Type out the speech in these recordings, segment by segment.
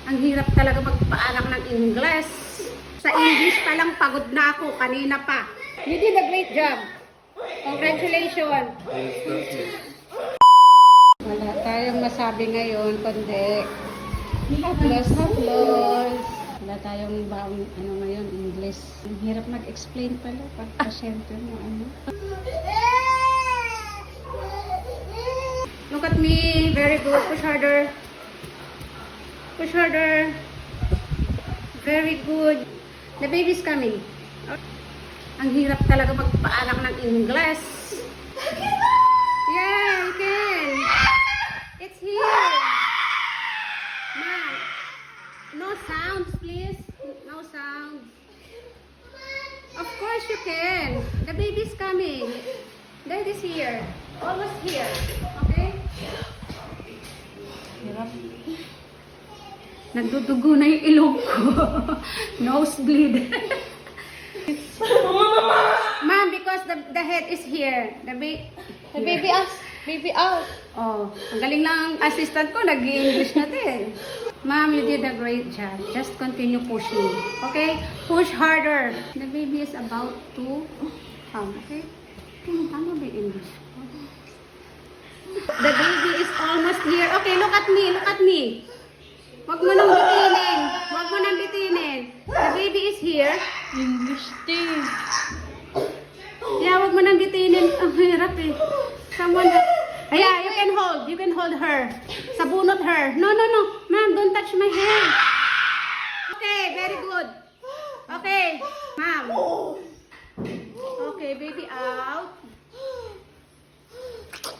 Ang hirap talaga magpaanak ng English. Sa English pa lang pagod na ako, kanina pa. You did a great job. Congratulations. Wala tayong masabi ngayon, kundi haplos. Wala tayong ano ngayon, English. Ang hirap mag-explain pala pag pasyente mo ano. Look at me. Very good. Push harder. Push harder. Very good. The baby's coming. Ang hirap talaga magpaanak ng English. Yeah, you can. It's here. Mom. No sounds, please. No sound. Of course you can. The baby's coming. Daddy's here. Almost here. Okay? Hirap. Nagdudugo na yung ilong ko. Nosebleed. Mom, because the head is here. The baby out. Oh, ang galing lang ang assistant ko. Nag-English na din. Mom, you did a great job. Just continue pushing. Okay? Push harder. The baby is about to come. Okay? Tama ba yung English? The baby is almost here. Okay, look at me. Look at me. Wag mo nang bitinin. Wag mo nang bitinin. The baby is here. English din. Yeah, wag mo nang bitinin. Ang hirap eh. Someone... Yeah, you can hold. You can hold her. Sabunot her. No. Ma'am, don't touch my hair. Okay, very good. Okay, ma'am. Okay, baby out.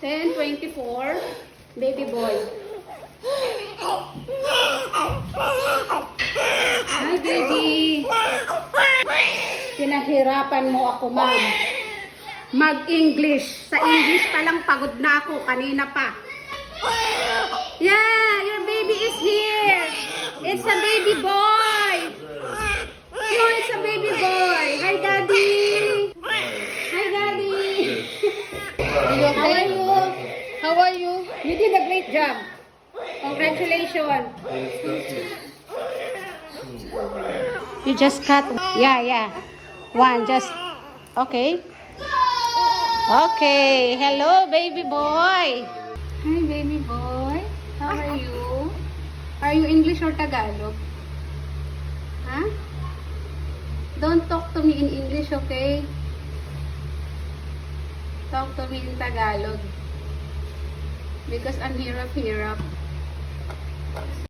10:24. Baby boy. Hi, baby. Pinahirapan mo ako, ma'am. Mag-English. Sa English pa lang pagod na ako, kanina pa. Yeah, your baby is here. It's a baby boy. No, it's a baby boy. Hi, Daddy. Hi, Daddy. How are you? How are you? You did a great job. Congratulations. You just cut. Yeah. One, just. Okay. Okay. Hello, baby boy. Hi, baby boy. How are you? Are you English or Tagalog? Huh? Don't talk to me in English, okay? Talk to me in Tagalog. Because I'm hirap.